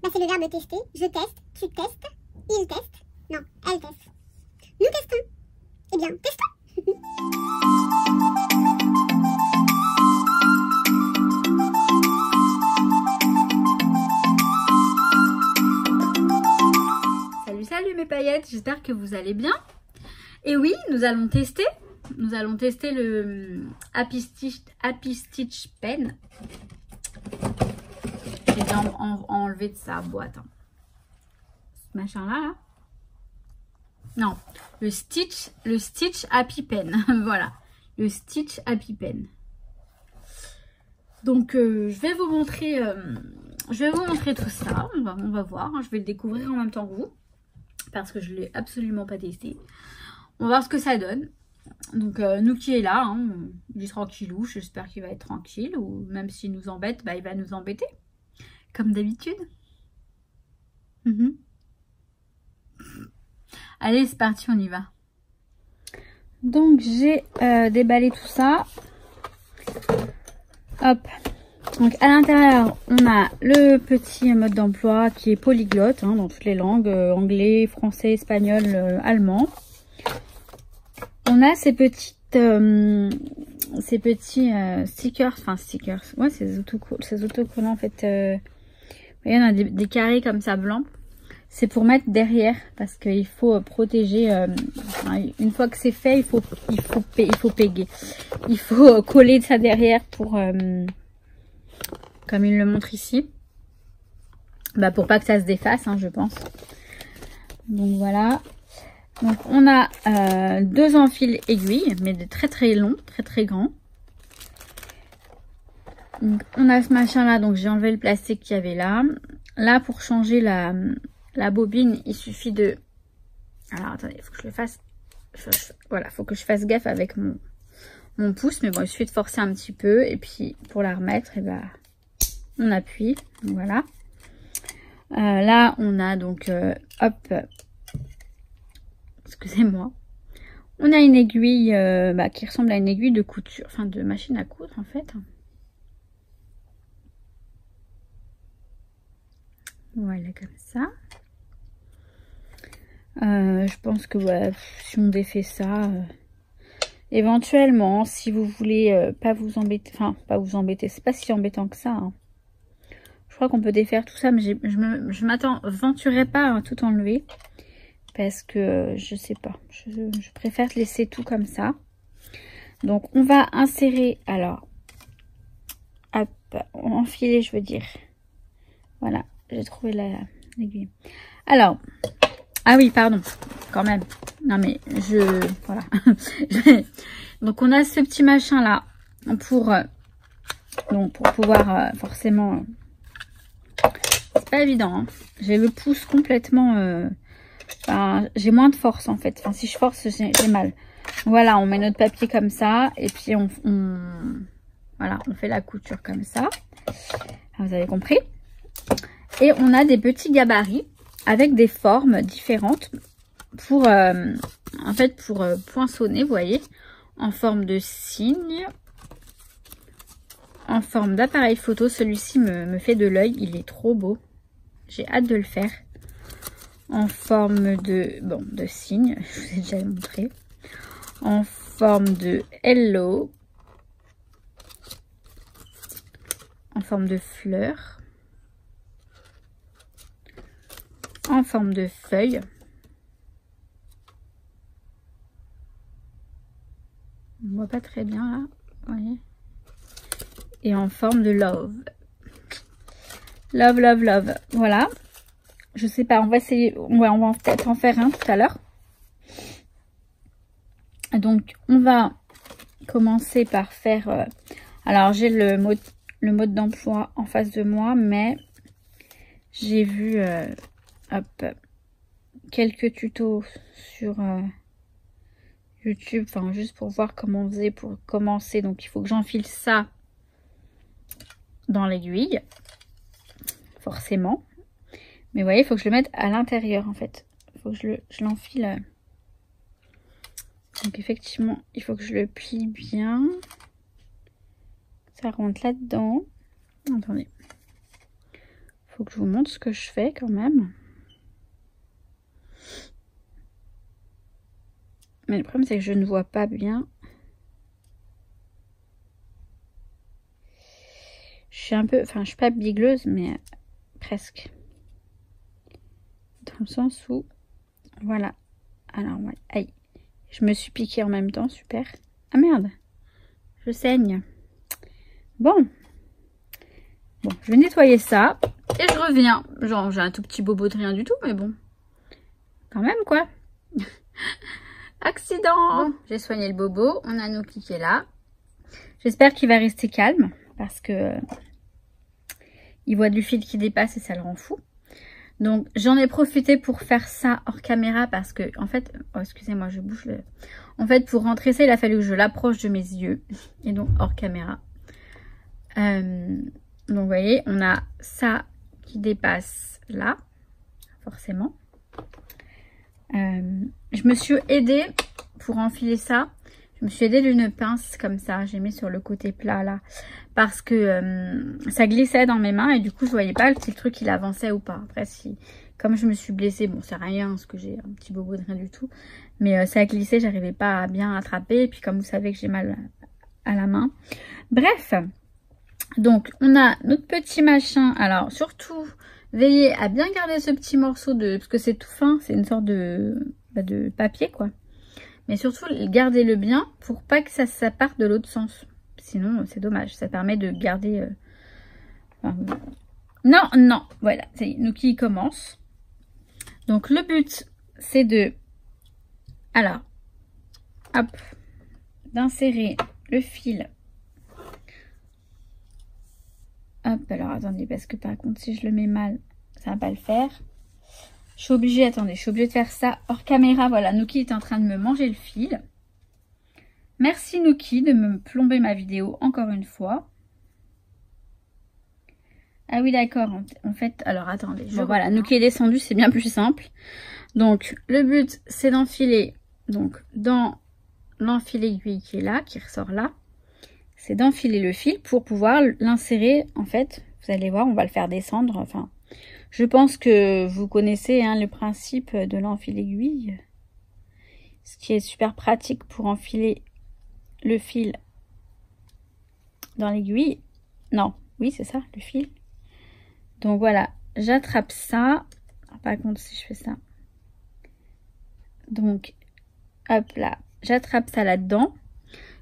Bah c'est le verbe tester. Je teste, tu testes, il teste. Non, elle teste. Nous testons. Eh bien, testons. Salut mes paillettes, j'espère que vous allez bien. Et oui, nous allons tester le Happy Stitch Pen. J'ai bien enlevé de sa boîte. Hein. Ce machin là. Non, le Stitch Happy Pen. Voilà, le Stitch Happy Pen. Donc je vais vous montrer tout ça. On va voir. Hein. Je vais le découvrir en même temps que vous. Parce que je ne l'ai absolument pas testé. On va voir ce que ça donne. Donc nous qui est là, hein, il est tranquillou, j'espère qu'il va être tranquille. Ou même s'il nous embête, bah, il va nous embêter. Comme d'habitude. Allez, c'est parti, on y va. Donc j'ai déballé tout ça. Hop. Donc à l'intérieur, on a le petit mode d'emploi qui est polyglotte hein, dans toutes les langues, anglais, français, espagnol, allemand. On a ces petits stickers, enfin stickers, ouais ces autocollants en fait. Vous voyez, on a des carrés comme ça blancs. C'est pour mettre derrière parce qu'il faut protéger. Une fois que c'est fait, il faut péguer. Il faut coller ça derrière pour comme il le montre ici, bah pour pas que ça se défasse, hein, je pense. Donc voilà. Donc on a deux enfils aiguilles, mais de très longs, très grands. Donc on a ce machin là, donc j'ai enlevé le plastique qu'il y avait là. Là pour changer la bobine, il suffit de... Alors attendez, il faut que je le fasse. Voilà, faut que je fasse gaffe avec mon pouce, mais bon, il suffit de forcer un petit peu et puis pour la remettre, et ben on appuie, voilà. Là on a donc hop, excusez-moi, on a une aiguille qui ressemble à une aiguille de couture, enfin de machine à coudre en fait. Voilà, comme ça. Je pense que ouais, si on défait ça, éventuellement, si vous voulez pas vous embêter, enfin pas vous embêter, c'est pas si embêtant que ça. Hein. Je crois qu'on peut défaire tout ça, mais je m'aventurerai pas à tout enlever. Parce que je sais pas. Je préfère laisser tout comme ça. Donc on va insérer, alors, hop, enfiler je veux dire. Voilà, j'ai trouvé l'aiguille. Alors, ah oui, pardon, quand même. Non mais voilà. Donc on a ce petit machin là pour pouvoir forcément... c'est pas évident, hein. J'ai le pouce complètement... j'ai moins de force en fait. Enfin, si je force, j'ai mal. Voilà, on met notre papier comme ça. Et puis voilà, on fait la couture comme ça. Vous avez compris. Et on a des petits gabarits avec des formes différentes pour en fait pour poinçonner, vous voyez, en forme de cygne, en forme d'appareil photo. Celui-ci me fait de l'œil, il est trop beau. J'ai hâte de le faire. En forme de cygne, je vous ai déjà montré. En forme de hello. En forme de fleur. En forme de feuille. On voit pas très bien là, vous voyez. Et en forme de love. Love, love, love. Voilà. Je sais pas, on va essayer, on va peut-être en faire un tout à l'heure. Donc, on va commencer par faire... alors, j'ai le mode d'emploi en face de moi, mais j'ai vu hop, quelques tutos sur YouTube, enfin, juste pour voir comment on faisait pour commencer. Donc, il faut que j'enfile ça dans l'aiguille, forcément. Mais vous voyez, il faut que je le mette à l'intérieur en fait. Il faut que je l'enfile. Donc effectivement, il faut que je le plie bien. Ça rentre là-dedans. Attendez. Il faut que je vous montre ce que je fais quand même. Mais le problème, c'est que je ne vois pas bien. Je suis un peu... Enfin, je suis pas bigleuse, mais presque. Dans le sens où... Voilà. Alors, ouais. Aïe. Je me suis piquée en même temps. Super. Ah merde. Je saigne. Bon. Bon, je vais nettoyer ça. Et je reviens. Genre, j'ai un tout petit bobo de rien du tout, mais bon. Quand même, quoi. Accident. Bon, j'ai soigné le bobo. On a Nuki qui est là. J'espère qu'il va rester calme. Parce que... il voit du fil qui dépasse et ça le rend fou. Donc, j'en ai profité pour faire ça hors caméra. Parce que, en fait... Oh, excusez-moi, je bouge le... En fait, pour rentrer ça, il a fallu que je l'approche de mes yeux. Et donc, hors caméra. Donc, vous voyez, on a ça qui dépasse là. Forcément. Je me suis aidée pour enfiler ça. Je me suis aidée d'une pince comme ça. J'ai mis sur le côté plat là. Parce que ça glissait dans mes mains. Et du coup, je voyais pas si le truc il avançait ou pas. Après, si... Comme je me suis blessée, bon, c'est rien, parce que j'ai un petit bobo de rien du tout. Mais ça glissait, j'arrivais pas à bien attraper. Et puis, comme vous savez que j'ai mal à la main. Bref. Donc, on a notre petit machin. Alors, surtout, veillez à bien garder ce petit morceau de... Parce que c'est tout fin, c'est une sorte de papier, quoi. Mais surtout, gardez-le bien pour pas que ça parte de l'autre sens. Sinon, c'est dommage. Ça permet de garder... Non, non. Voilà, ça y est, Nuki commence. Donc, le but, c'est de... Alors, hop, d'insérer le fil. Hop, alors attendez, parce que par contre, si je le mets mal, ça va pas le faire. Je suis obligée, attendez, je suis obligée de faire ça hors caméra. Voilà, Nuki est en train de me manger le fil. Merci Nuki de me plomber ma vidéo encore une fois. Ah oui, d'accord, en fait, alors attendez. Bon, voilà, Nuki est descendu, c'est bien plus simple. Donc, le but, c'est d'enfiler, donc, dans l'enfil aiguille qui est là, qui ressort là. C'est d'enfiler le fil pour pouvoir l'insérer, en fait, vous allez voir, on va le faire descendre, enfin, je pense que vous connaissez hein, le principe de l'enfil aiguille, ce qui est super pratique pour enfiler le fil dans l'aiguille. Non, oui, c'est ça, le fil. Donc voilà, j'attrape ça. Par contre, si je fais ça. Donc, hop là, j'attrape ça là-dedans.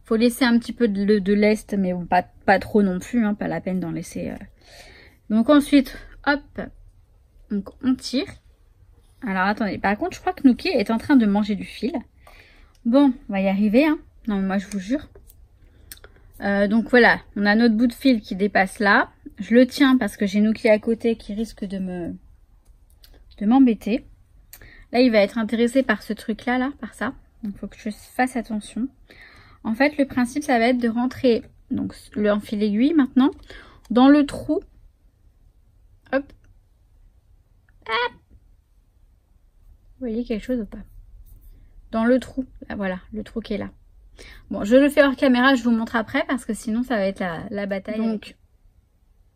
Faut laisser un petit peu de lest, mais bon, pas trop non plus, hein, pas la peine d'en laisser. Donc ensuite, hop, donc on tire. Alors attendez, par contre, je crois que Nuki est en train de manger du fil. Bon, on va y arriver, hein. Non, mais moi je vous jure. Donc voilà, on a notre bout de fil qui dépasse là. Je le tiens parce que j'ai Nuki à côté qui risque de m'embêter. Là, il va être intéressé par ce truc-là, par ça. Donc, il faut que je fasse attention. En fait, le principe, ça va être de rentrer donc l'enfil aiguille maintenant dans le trou. Hop. Hop. Vous voyez quelque chose ou pas? Dans le trou. Là, voilà, le trou qui est là. Bon, je le fais hors caméra, je vous montre après parce que sinon, ça va être la bataille. Donc,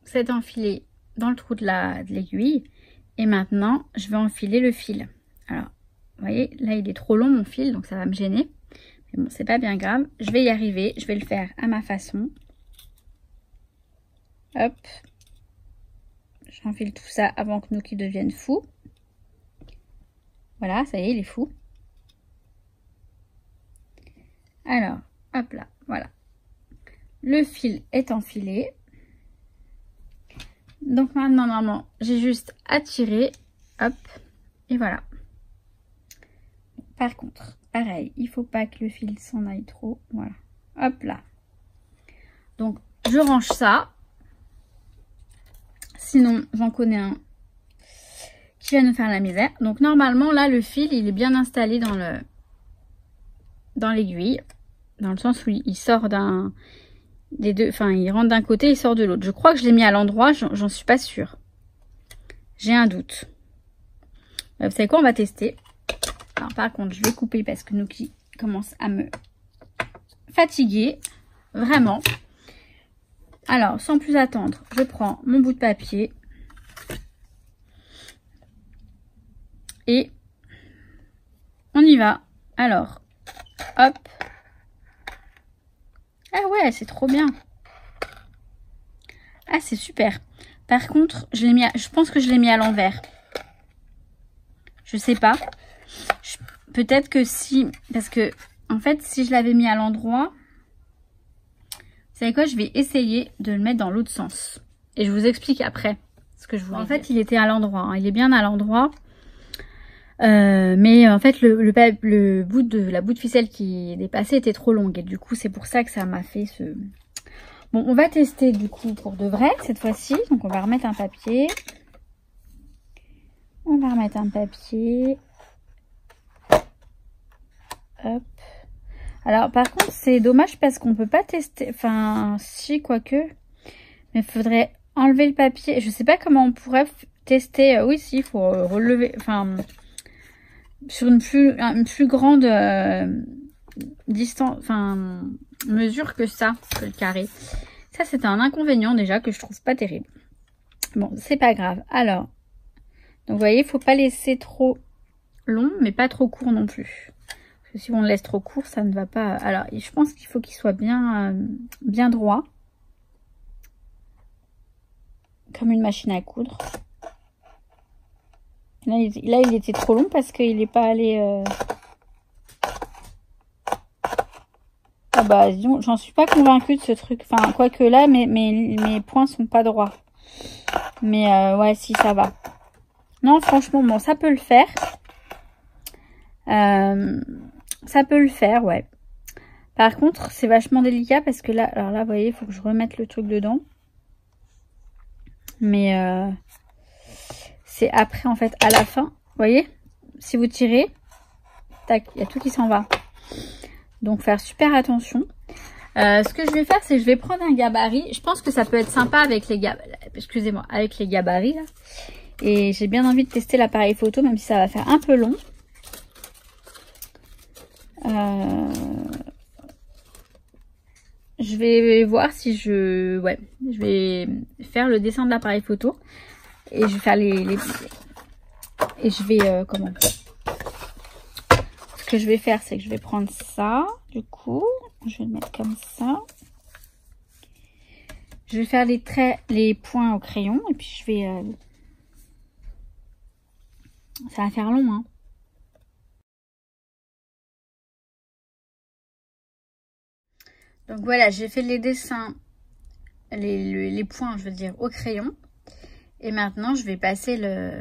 c'est enfilé dans le trou de l'aiguille. Et maintenant, je vais enfiler le fil. Alors, vous voyez, là, il est trop long, mon fil, donc ça va me gêner. Mais bon, c'est pas bien grave. Je vais y arriver. Je vais le faire à ma façon. Hop. J'enfile tout ça avant que Nuki devienne fou. Voilà, ça y est, il est fou. Alors, hop là, voilà. Le fil est enfilé. Donc maintenant, normalement, j'ai juste à tirer. Hop. Et voilà. Par contre, pareil, il faut pas que le fil s'en aille trop. Voilà. Hop là. Donc, je range ça. Sinon, j'en connais un qui va nous faire la misère. Donc, normalement, là, le fil, il est bien installé dans l'aiguille. Dans le sens où il sort des deux. Enfin, il rentre d'un côté, il sort de l'autre. Je crois que je l'ai mis à l'endroit, j'en suis pas sûre. J'ai un doute. Vous savez quoi, on va tester. Alors, par contre, je vais couper parce que Nuki commence à me fatiguer. Vraiment. Alors, sans plus attendre, je prends mon bout de papier. Et on y va. Alors, hop. Ah ouais, c'est trop bien. Ah, c'est super. Par contre, je pense que je l'ai mis à l'envers. Je sais pas. Peut-être que si... Parce que, en fait, si je l'avais mis à l'endroit... Vous savez quoi? Je vais essayer de le mettre dans l'autre sens. Et je vous explique après ce que je voulais dire. En fait, il était à l'endroit. Hein. Il est bien à l'endroit. Mais en fait, le bout de la bout de ficelle qui est dépassée était trop longue. Et du coup, c'est pour ça que ça m'a fait ce... Bon, on va tester du coup pour de vrai cette fois-ci. Donc, on va remettre un papier. On va remettre un papier. Hop. Alors, par contre, c'est dommage parce qu'on peut pas tester. Enfin, si, quoique. Mais il faudrait enlever le papier. Je sais pas comment on pourrait tester. Oui, si, il faut relever. Enfin, sur une plus grande distance. Enfin, mesure que ça, que le carré. Ça, c'est un inconvénient déjà que je trouve pas terrible. Bon, c'est pas grave. Alors, donc vous voyez, il faut pas laisser trop long, mais pas trop court non plus. Parce que si on le laisse trop court, ça ne va pas. Alors, je pense qu'il faut qu'il soit bien, bien droit. Comme une machine à coudre. Là, il était trop long parce qu'il n'est pas allé... Ah bah, disons, j'en suis pas convaincue de ce truc. Enfin, quoique là, mes points sont pas droits. Mais ouais, si, ça va. Non, franchement, bon, ça peut le faire. Ça peut le faire, ouais. Par contre, c'est vachement délicat parce que là, alors là, vous voyez, il faut que je remette le truc dedans. Mais c'est après, en fait, à la fin. Vous voyez, si vous tirez, tac, il y a tout qui s'en va. Donc, faire super attention. Ce que je vais faire, c'est que je vais prendre un gabarit. Je pense que ça peut être sympa avec les gabarits. Excusez-moi, avec les gabarits, là. Et j'ai bien envie de tester l'appareil photo, même si ça va faire un peu long. Je vais voir si je vais faire le dessin de l'appareil photo et je vais faire et je vais comment, ce que je vais faire, c'est que je vais prendre ça, du coup je vais le mettre comme ça, je vais faire les traits, les points au crayon et puis je vais ça va faire long, hein. Donc voilà, j'ai fait les dessins, les points, je veux dire, au crayon. Et maintenant, je vais passer le...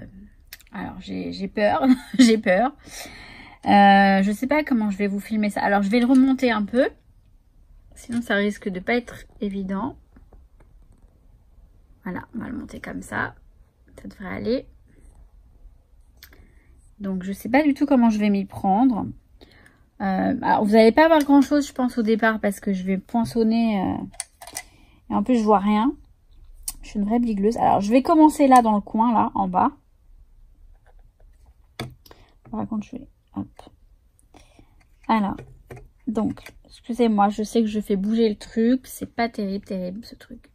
Alors, j'ai peur, j'ai peur. Je sais pas comment je vais vous filmer ça. Alors, je vais le remonter un peu. Sinon, ça risque de pas être évident. Voilà, on va le monter comme ça. Ça devrait aller. Donc, je sais pas du tout comment je vais m'y prendre. Alors, vous n'allez pas voir grand chose, je pense, au départ, parce que je vais poinçonner. Et en plus, je vois rien. Je suis une vraie bigleuse. Alors, je vais commencer là, dans le coin, là, en bas. Par contre, je vais... Hop. Alors, donc, excusez-moi, je sais que je fais bouger le truc. C'est pas terrible, terrible, ce truc.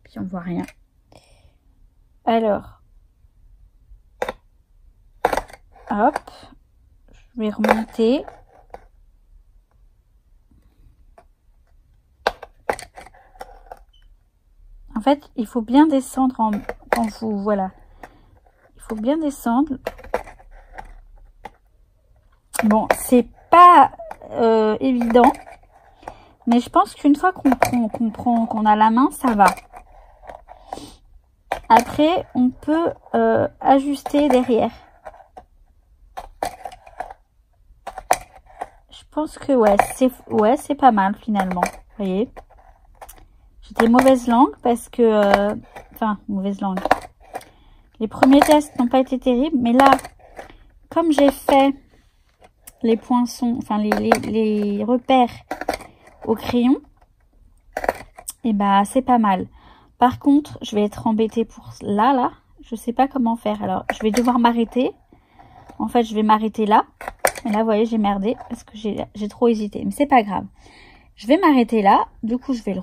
Puis, on voit rien. Alors. Hop. Je vais remonter. En fait, il faut bien descendre quand vous... Voilà. Il faut bien descendre. Bon, c'est pas évident. Mais je pense qu'une fois qu'on a la main, ça va. Après, on peut ajuster derrière. Je pense que ouais, c'est pas mal finalement. Vous voyez, j'étais mauvaise langue parce que... enfin, mauvaise langue. Les premiers tests n'ont pas été terribles. Mais là, comme j'ai fait les poinçons, enfin les repères au crayon, et bah c'est pas mal. Par contre, je vais être embêtée pour là. Je sais pas comment faire. Alors, je vais devoir m'arrêter. En fait, je vais m'arrêter là. Et là, vous voyez, j'ai merdé parce que j'ai trop hésité. Mais c'est pas grave. Je vais m'arrêter là. Du coup, je vais le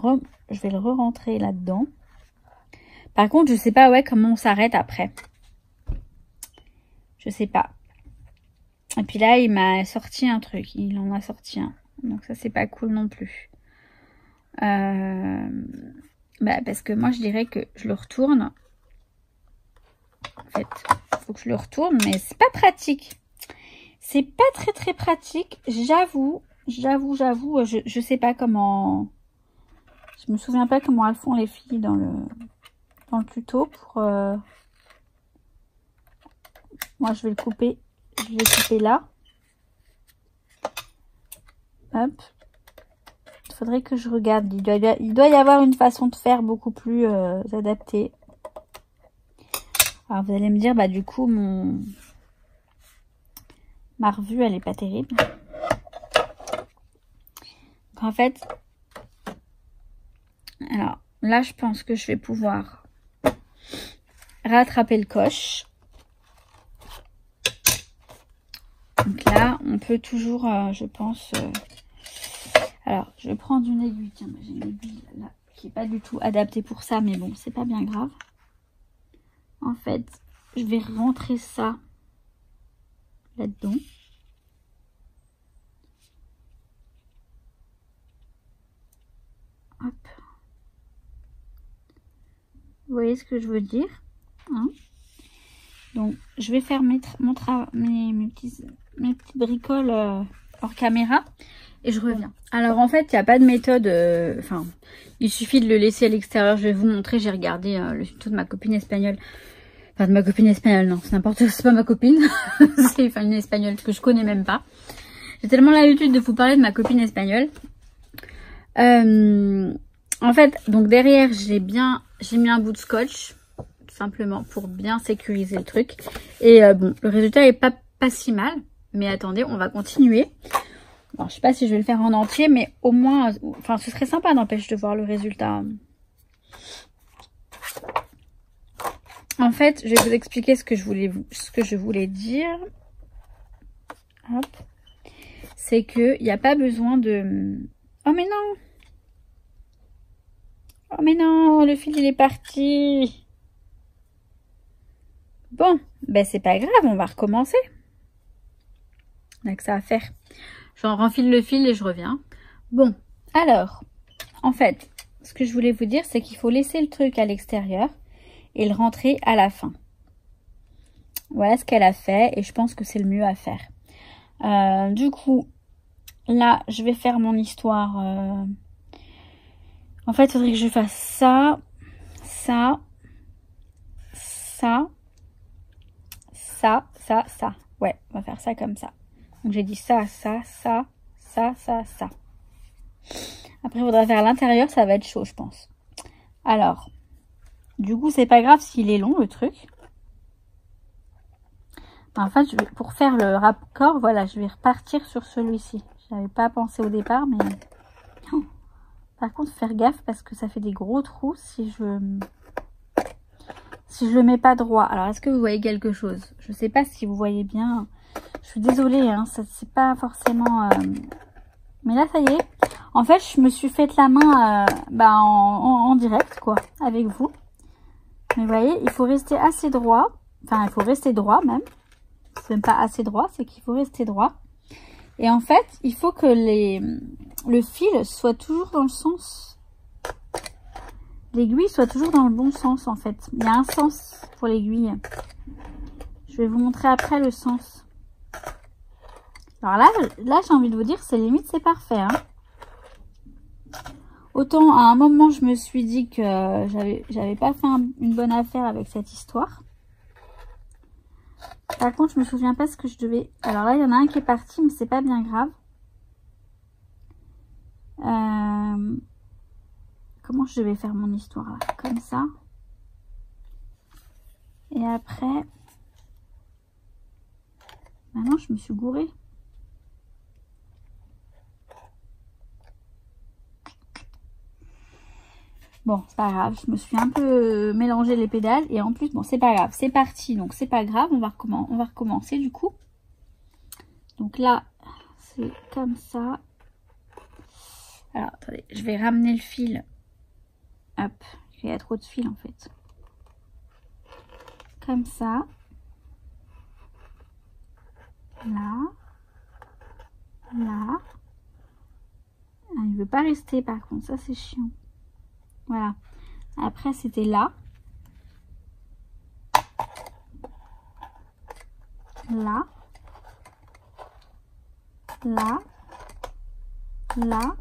re-rentrer là-dedans. Par contre, je sais pas comment on s'arrête après. Je sais pas. Et puis là, il m'a sorti un truc. Il en a sorti un. Donc ça, c'est pas cool non plus. Bah, parce que moi, je dirais que je le retourne. En fait, il faut que je le retourne, mais c'est pas pratique. C'est pas très pratique. J'avoue. Je sais pas comment... Je me souviens pas comment elles font les filles dans le tuto pour... Moi, je vais le couper. Je vais le couper là. Hop. Il faudrait que je regarde. Il doit y avoir une façon de faire beaucoup plus adaptée. Alors, vous allez me dire, bah du coup, ma revue, elle est pas terrible. Donc, en fait... Alors, là, je pense que je vais pouvoir rattraper le coche. Donc là, on peut toujours, je pense... Alors, je vais prendre une aiguille. Tiens, j'ai une aiguille là, qui n'est pas du tout adaptée pour ça, mais bon, c'est pas bien grave. En fait, je vais rentrer ça là-dedans. Hop. Vous voyez ce que je veux dire, hein? Donc, je vais faire mes petites bricoles hors caméra et je reviens. Alors, en fait, il n'y a pas de méthode. Enfin, il suffit de le laisser à l'extérieur. Je vais vous montrer. J'ai regardé le tuto de ma copine espagnole. Enfin, de ma copine espagnole, non, c'est n'importe quoi. C'est pas ma copine. C'est enfin, une espagnole que je connais même pas. J'ai tellement l'habitude de vous parler de ma copine espagnole. En fait, donc derrière, j'ai mis un bout de scotch. Simplement pour bien sécuriser le truc. Et bon, le résultat est pas si mal. Mais attendez, on va continuer. Alors, je sais pas si je vais le faire en entier, mais au moins... Enfin, ce serait sympa, n'empêche, de voir le résultat. En fait, je vais vous expliquer ce que je voulais dire. Hop. C'est qu'il n'y a pas besoin de... Oh, mais non! Oh, mais non! Le fil, il est parti! Bon, ben c'est pas grave, on va recommencer. On a que ça à faire. J'en renfile le fil et je reviens. Bon, alors, en fait, ce que je voulais vous dire, c'est qu'il faut laisser le truc à l'extérieur et le rentrer à la fin. Voilà ce qu'elle a fait et je pense que c'est le mieux à faire. Du coup, là, je vais faire mon histoire. En fait, il faudrait que je fasse ça, ça, ça. Ça. Ouais, on va faire ça comme ça. Donc, j'ai dit ça. Après, il faudra faire l'intérieur, ça va être chaud, je pense. Alors, du coup, c'est pas grave s'il est long, le truc. En fait, pour faire le raccord, voilà, je vais repartir sur celui-ci. Je n'avais pas pensé au départ, mais... Oh. Par contre, faire gaffe parce que ça fait des gros trous si je le mets pas droit. Alors, est-ce que vous voyez quelque chose? Je sais pas si vous voyez bien. Je suis désolée, hein, ça c'est pas forcément... Mais là, ça y est. En fait, je me suis fait la main en direct, quoi, avec vous. Mais vous voyez, il faut rester assez droit. Enfin, il faut rester droit même. C'est même pas assez droit, c'est qu'il faut rester droit. Et en fait, il faut que le fil soit toujours dans le sens... L'aiguille soit toujours dans le bon sens, en fait. Il y a un sens pour l'aiguille. Je vais vous montrer après le sens. Alors là j'ai envie de vous dire, c'est limite, c'est parfait. Hein. Autant, à un moment, je me suis dit que j'avais pas fait une bonne affaire avec cette histoire. Par contre, je me souviens pas ce que je devais... Alors là, il y en a un qui est parti, mais c'est pas bien grave. Comment je devais faire mon histoire là? Comme ça. Et après... Maintenant, je me suis gourée. Bon, c'est pas grave. Je me suis un peu mélangé les pédales. Et en plus, bon, c'est pas grave. C'est parti. Donc, c'est pas grave. On va recommencer du coup. Donc là, c'est comme ça. Alors, attendez. Je vais ramener le fil. Hop. Il y a trop de fil en fait. Comme ça. là, là. Ah, il veut pas rester par contre, ça c'est chiant. Voilà. Après c'était là. Là. Là. Là.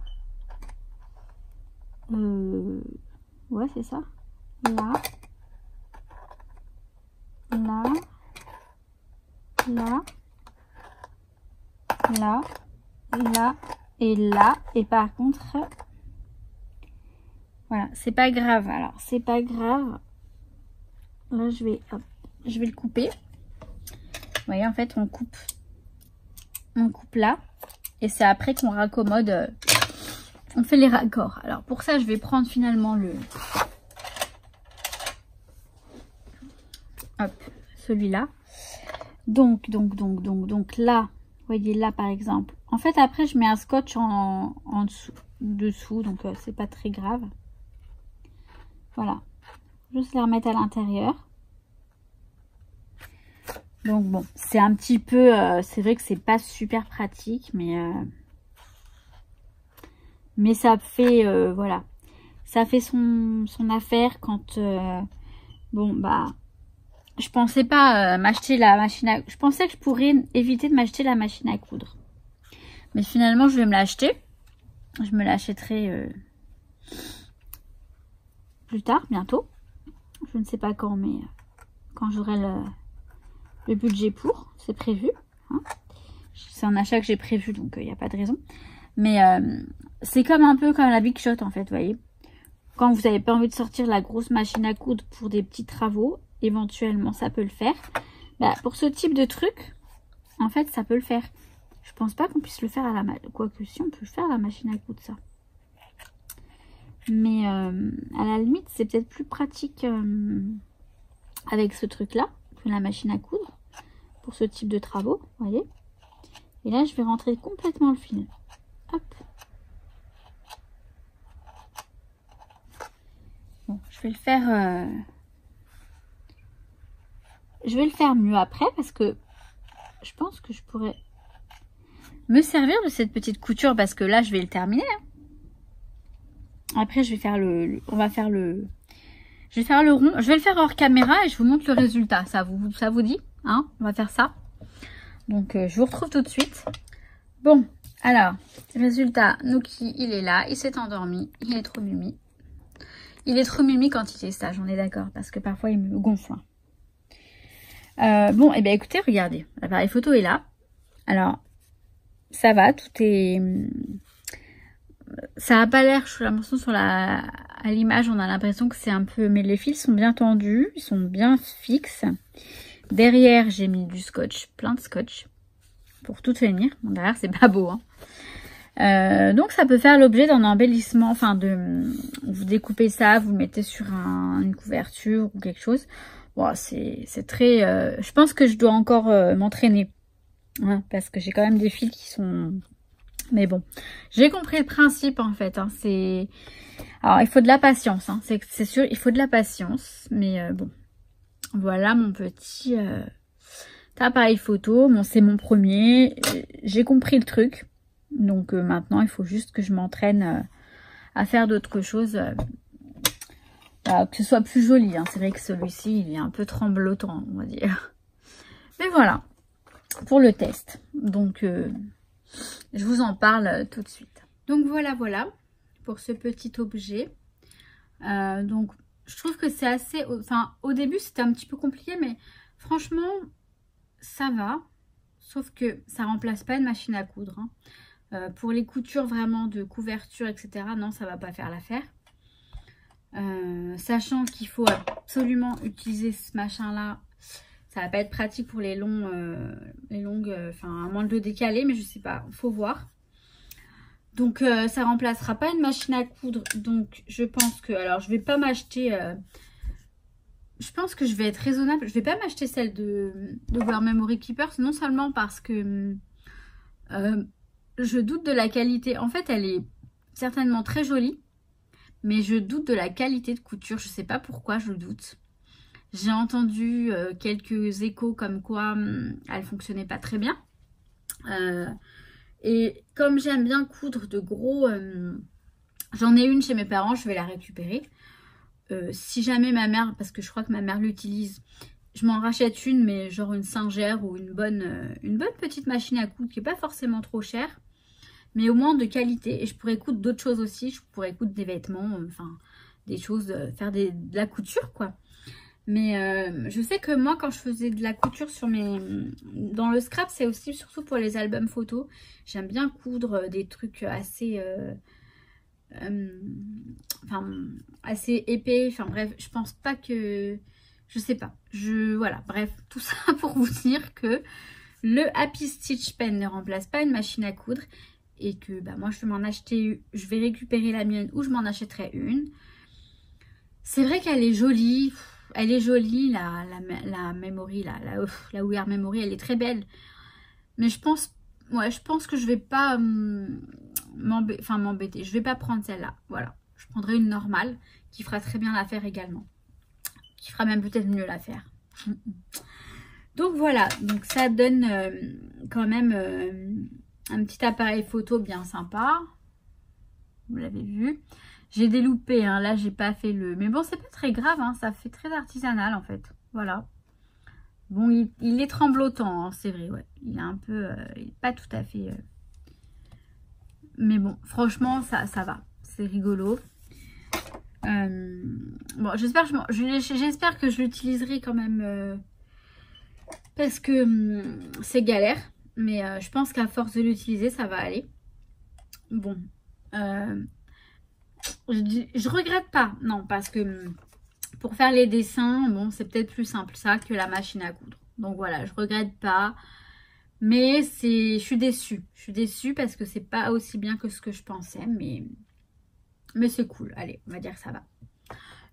Ouais, c'est ça. Là. Là. Là. Là. Là. Et là. Et par contre... Voilà, c'est pas grave. Alors, c'est pas grave. Là, je vais le couper. Vous voyez, en fait, on coupe là. Et c'est après qu'on raccommode. On fait les raccords. Alors, pour ça, je vais prendre finalement celui-là. Donc, là, vous voyez, là, par exemple. En fait, après, je mets un scotch en dessous. Donc, c'est pas très grave. Voilà. Juste les remettre à l'intérieur. Donc bon, c'est un petit peu... c'est vrai que c'est pas super pratique, mais ça fait... voilà. Ça fait son affaire quand... bon, bah... Je pensais pas m'acheter la machine à... Je pensais que je pourrais éviter de m'acheter la machine à coudre. Mais finalement, je vais me l'acheter. Je me l'achèterai... plus tard, bientôt. Je ne sais pas quand, mais quand j'aurai le budget pour, c'est prévu. Hein. C'est un achat que j'ai prévu, donc il n'y a pas de raison. Mais c'est comme un peu comme la Big Shot, en fait, vous voyez. Quand vous n'avez pas envie de sortir la grosse machine à coudre pour des petits travaux, éventuellement, ça peut le faire. Bah, pour ce type de truc, en fait, ça peut le faire. Je pense pas qu'on puisse le faire à la machine. Quoique si, on peut le faire à la machine à coudre, ça. Mais à la limite, c'est peut-être plus pratique avec ce truc-là que la machine à coudre pour ce type de travaux, vous voyez. Et là, je vais rentrer complètement le fil. Hop. Bon, je vais le faire... je vais le faire mieux après parce que je pense que je pourrais me servir de cette petite couture parce que là, je vais le terminer. Hein. Après, je vais faire je vais faire le rond. Je vais le faire hors caméra et je vous montre le résultat. Ça vous dit, hein? On va faire ça. Donc, je vous retrouve tout de suite. Bon, alors, résultat, Nookie, il est là. Il s'est endormi. Il est trop mimi. Il est trop mimi quand il est sage, on est d'accord. Parce que parfois, il me gonfle. Bon, et bien écoutez, regardez. L'appareil photo est là. Alors, ça va, tout est... Ça n'a pas l'air, j'ai l'impression à l'image, on a l'impression que c'est un peu... Mais les fils sont bien tendus, ils sont bien fixes. Derrière, j'ai mis du scotch, plein de scotch, pour tout tenir. Bon, derrière, c'est pas beau, hein. Donc, ça peut faire l'objet d'un embellissement, enfin, vous découpez ça, vous le mettez sur une couverture ou quelque chose. Bon, c'est très... je pense que je dois encore m'entraîner, hein, parce que j'ai quand même des fils qui sont... Mais bon, j'ai compris le principe en fait. Hein, alors, il faut de la patience. Hein, c'est sûr, il faut de la patience. Mais bon, voilà mon petit appareil photo. Bon, c'est mon premier. J'ai compris le truc. Donc maintenant, il faut juste que je m'entraîne à faire d'autres choses. Que ce soit plus joli. Hein. C'est vrai que celui-ci, il est un peu tremblotant, on va dire. Mais voilà, pour le test. Donc... je vous en parle tout de suite. Donc voilà pour ce petit objet. Donc je trouve que c'est assez... Enfin au début c'était un petit peu compliqué mais franchement ça va. Sauf que ça remplace pas une machine à coudre. Hein. Pour les coutures vraiment de couverture etc. Non ça va pas faire l'affaire. Sachant qu'il faut absolument utiliser ce machin là. Ça va pas être pratique pour les longues, enfin à moins de le décaler, mais je sais pas, faut voir. Donc ça remplacera pas une machine à coudre, donc je pense que, alors je vais pas m'acheter, je pense que je vais être raisonnable, je vais pas m'acheter celle de War Memory Keeper, non seulement parce que je doute de la qualité, en fait elle est certainement très jolie, mais je doute de la qualité de couture, je sais pas pourquoi je doute. J'ai entendu quelques échos comme quoi elle fonctionnait pas très bien. Et comme j'aime bien coudre de gros... j'en ai une chez mes parents, je vais la récupérer. Si jamais ma mère, parce que je crois que ma mère l'utilise, je m'en rachète une, mais genre une Singer ou une bonne petite machine à coudre qui n'est pas forcément trop chère, mais au moins de qualité. Et je pourrais coudre d'autres choses aussi, je pourrais coudre des vêtements, enfin des choses, faire de la couture quoi. Mais je sais que moi quand je faisais de la couture dans le scrap, c'est aussi surtout pour les albums photos. J'aime bien coudre des trucs assez... assez épais, enfin bref, je pense pas que, je sais pas, voilà, bref, tout ça pour vous dire que le Happy Stitch Pen ne remplace pas une machine à coudre et que bah moi je vais m'en acheter, je vais récupérer la mienne ou je m'en achèterai une. C'est vrai qu'elle est jolie, la memory, la We Are Memory, elle est très belle, mais je pense que je vais pas m'embêter. Je vais pas prendre celle-là. Voilà. Je prendrai une normale qui fera très bien l'affaire également. Qui fera même peut-être mieux l'affaire. Donc voilà. Donc ça donne quand même un petit appareil photo bien sympa. Vous l'avez vu. J'ai déloupé. Hein. Là, j'ai pas fait le... Mais bon, c'est pas très grave. Hein. Ça fait très artisanal en fait. Voilà. Bon, il est tremblotant, hein, c'est vrai. Ouais. Il est un peu... il est pas tout à fait... Mais bon, franchement, ça va. C'est rigolo. Bon, j'espère que je l'utiliserai quand même. Parce que c'est galère. Mais je pense qu'à force de l'utiliser, ça va aller. Bon. Je regrette pas. Non, parce que pour faire les dessins, bon, c'est peut-être plus simple ça que la machine à coudre. Donc voilà, je regrette pas. Mais je suis déçue. Je suis déçue parce que c'est pas aussi bien que ce que je pensais. Mais c'est cool. Allez, on va dire que ça va.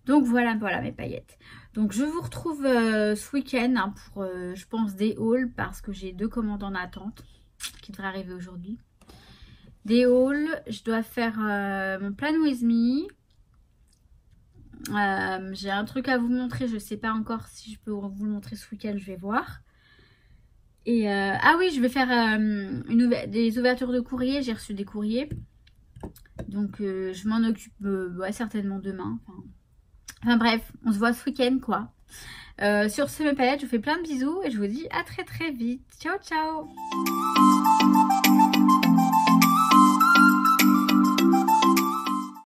Donc voilà mes paillettes. Donc je vous retrouve ce week-end hein, pour, je pense, des hauls. Parce que j'ai 2 commandes en attente qui devraient arriver aujourd'hui. Des hauls. Je dois faire mon Plan With Me. J'ai un truc à vous montrer. Je sais pas encore si je peux vous le montrer ce week-end. Je vais voir. Et ah oui, je vais faire des ouvertures de courrier. J'ai reçu des courriers. Donc je m'en occupe ouais, certainement demain. Enfin bref, on se voit ce week-end quoi. Sur ce mes palettes, je vous fais plein de bisous et je vous dis à très très vite. Ciao ciao.